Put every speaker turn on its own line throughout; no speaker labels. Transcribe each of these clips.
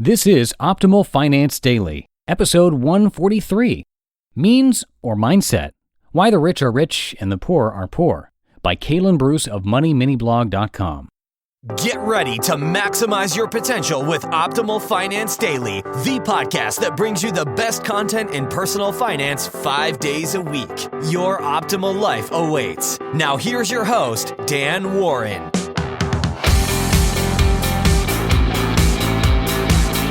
This is Optimal Finance Daily, episode 143, Means or Mindset? Why the Rich Are Rich and the Poor Are Poor, by Kalen Bruce of MoneyMiniBlog.com.
Get ready to maximize your potential with Optimal Finance Daily, the podcast that brings you the best content in personal finance 5 days a week. Your optimal life awaits. Now here's your host, Dan Warren.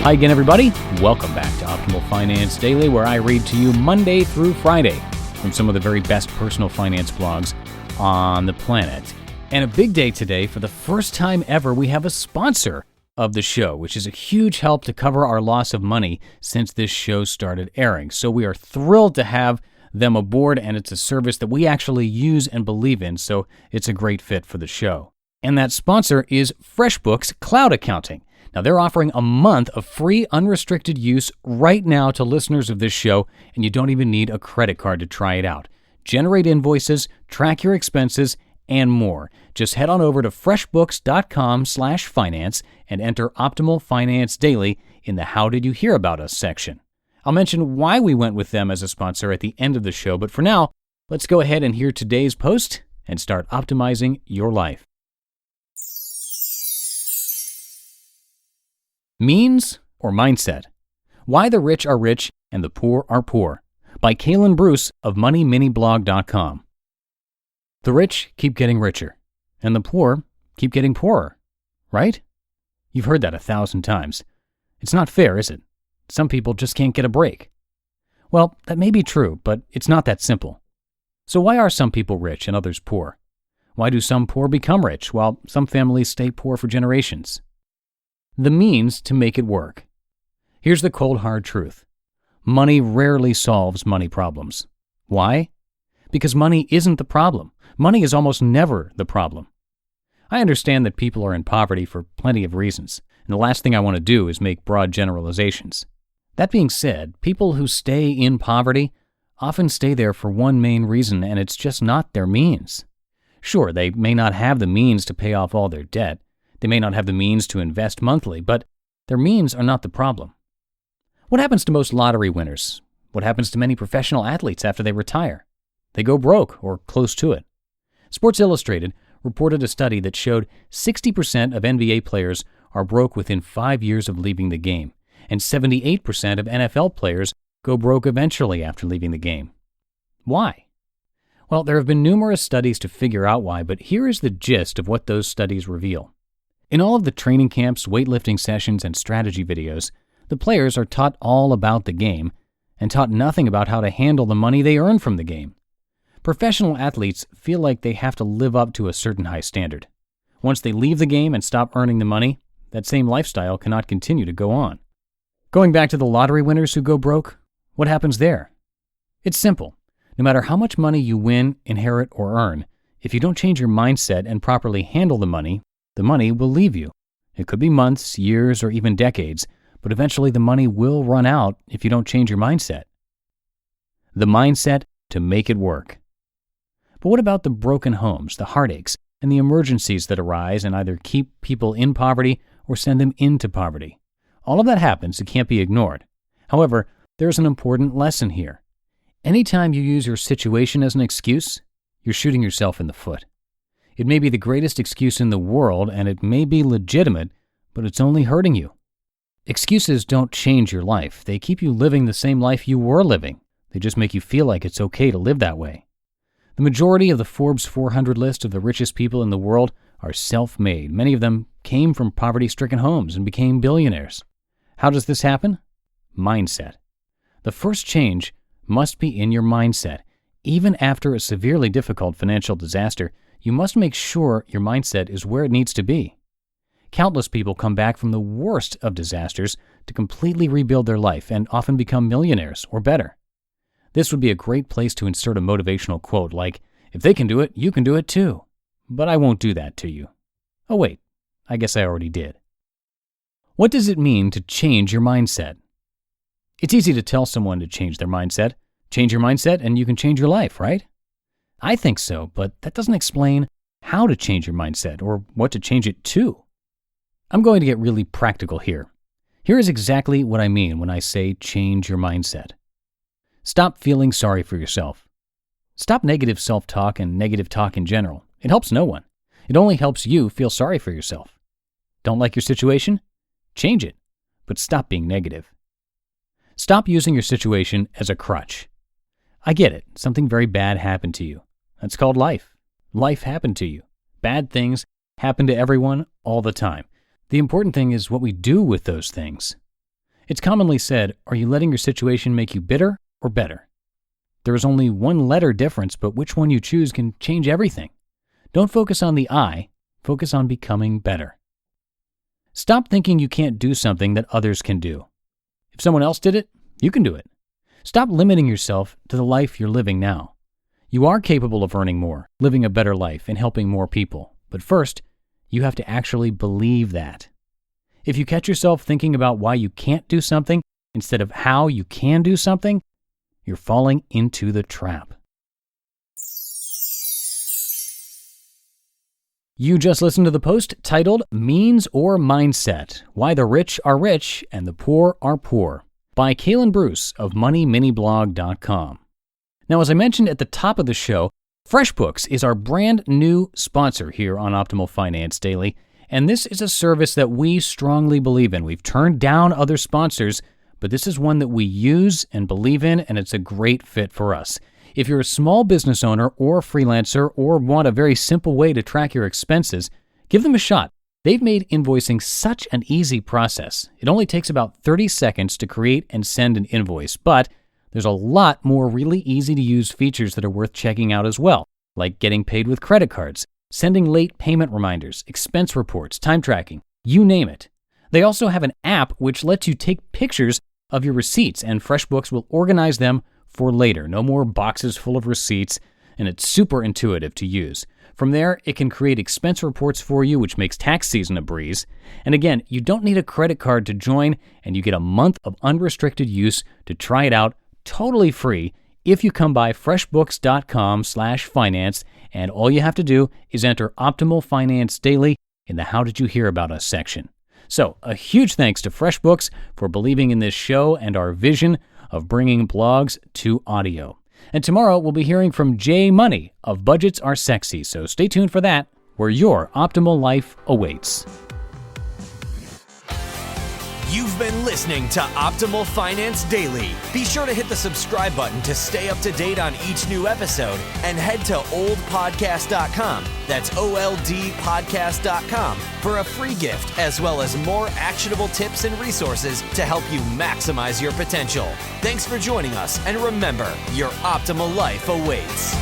Hi again, everybody. Welcome back to Optimal Finance Daily, where I read to you Monday through Friday from some of the very best personal finance blogs on the planet. And a big day today. For the first time ever, we have a sponsor of the show, which is a huge help to cover our loss of money since this show started airing. So we are thrilled to have them aboard, and it's a service that we actually use and believe in, so it's a great fit for the show. And that sponsor is FreshBooks Cloud Accounting. Now, they're offering a month of free unrestricted use right now to listeners of this show, and you don't even need a credit card to try it out. Generate invoices, track your expenses, and more. Just head on over to freshbooks.com/finance and enter Optimal Finance Daily in the How Did You Hear About Us section. I'll mention why we went with them as a sponsor at the end of the show, but for now, let's go ahead and hear today's post and start optimizing your life. Means or Mindset? Why the Rich Are Rich and the Poor Are Poor, by Kalen Bruce of MoneyMiniBlog.com. The rich keep getting richer, and the poor keep getting poorer, right? You've heard that 1,000 times. It's not fair, is it? Some people just can't get a break. Well, that may be true, but it's not that simple. So why are some people rich and others poor? Why do some poor become rich while some families stay poor for generations? The means to make it work. Here's the cold, hard truth. Money rarely solves money problems. Why? Because money isn't the problem. Money is almost never the problem. I understand that people are in poverty for plenty of reasons, and the last thing I want to do is make broad generalizations. That being said, people who stay in poverty often stay there for one main reason, and it's just not their means. Sure, they may not have the means to pay off all their debt. They may not have the means to invest monthly, but their means are not the problem. What happens to most lottery winners? What happens to many professional athletes after they retire? They go broke or close to it. Sports Illustrated reported a study that showed 60% of NBA players are broke within 5 years of leaving the game, and 78% of NFL players go broke eventually after leaving the game. Why? Well, there have been numerous studies to figure out why, but here is the gist of what those studies reveal. In all of the training camps, weightlifting sessions, and strategy videos, the players are taught all about the game and taught nothing about how to handle the money they earn from the game. Professional athletes feel like they have to live up to a certain high standard. Once they leave the game and stop earning the money, that same lifestyle cannot continue to go on. Going back to the lottery winners who go broke, what happens there? It's simple. No matter how much money you win, inherit, or earn, if you don't change your mindset and properly handle the money will leave you. It could be months, years, or even decades, but eventually the money will run out if you don't change your mindset. The mindset to make it work. But what about the broken homes, the heartaches, and the emergencies that arise and either keep people in poverty or send them into poverty? All of that happens. It can't be ignored. However, there's an important lesson here. Anytime you use your situation as an excuse, you're shooting yourself in the foot. It may be the greatest excuse in the world, and it may be legitimate, but it's only hurting you. Excuses don't change your life. They keep you living the same life you were living. They just make you feel like it's okay to live that way. The majority of the Forbes 400 list of the richest people in the world are self-made. Many of them came from poverty-stricken homes and became billionaires. How does this happen? Mindset. The first change must be in your mindset. Even after a severely difficult financial disaster, you must make sure your mindset is where it needs to be. Countless people come back from the worst of disasters to completely rebuild their life and often become millionaires or better. This would be a great place to insert a motivational quote like, "If they can do it, you can do it too." But I won't do that to you. Oh wait, I guess I already did. What does it mean to change your mindset? It's easy to tell someone to change their mindset. Change your mindset and you can change your life, right? I think so, but that doesn't explain how to change your mindset or what to change it to. I'm going to get really practical here. Here is exactly what I mean when I say change your mindset. Stop feeling sorry for yourself. Stop negative self-talk and negative talk in general. It helps no one. It only helps you feel sorry for yourself. Don't like your situation? Change it, but stop being negative. Stop using your situation as a crutch. I get it. Something very bad happened to you. That's called life. Life happened to you. Bad things happen to everyone all the time. The important thing is what we do with those things. It's commonly said, are you letting your situation make you bitter or better? There is only one letter difference, but which one you choose can change everything. Don't focus on the I, focus on becoming better. Stop thinking you can't do something that others can do. If someone else did it, you can do it. Stop limiting yourself to the life you're living now. You are capable of earning more, living a better life, and helping more people. But first, you have to actually believe that. If you catch yourself thinking about why you can't do something instead of how you can do something, you're falling into the trap. You just listened to the post titled Means or Mindset: Why the Rich Are Rich and the Poor Are Poor by Kalen Bruce of MoneyMiniBlog.com. Now, as I mentioned at the top of the show, FreshBooks is our brand new sponsor here on Optimal Finance Daily, and this is a service that we strongly believe in. We've turned down other sponsors, but this is one that we use and believe in, and it's a great fit for us. If you're a small business owner or a freelancer or want a very simple way to track your expenses, give them a shot. They've made invoicing such an easy process. It only takes about 30 seconds to create and send an invoice, but there's a lot more really easy-to-use features that are worth checking out as well, like getting paid with credit cards, sending late payment reminders, expense reports, time tracking, you name it. They also have an app which lets you take pictures of your receipts, and FreshBooks will organize them for later. No more boxes full of receipts, and it's super intuitive to use. From there, it can create expense reports for you, which makes tax season a breeze. And again, you don't need a credit card to join, and you get a month of unrestricted use to try it out totally free if you come by freshbooks.com/finance, and all you have to do is enter Optimal Finance Daily in the How Did You Hear About Us section. So, a huge thanks to FreshBooks for believing in this show and our vision of bringing blogs to audio. And tomorrow we'll be hearing from Jay Money of Budgets Are Sexy, so stay tuned for that, where your optimal life awaits.
You've been listening to Optimal Finance Daily. Be sure to hit the subscribe button to stay up to date on each new episode, and head to oldpodcast.com, that's OLDpodcast.com, for a free gift as well as more actionable tips and resources to help you maximize your potential. Thanks for joining us, and remember, your optimal life awaits.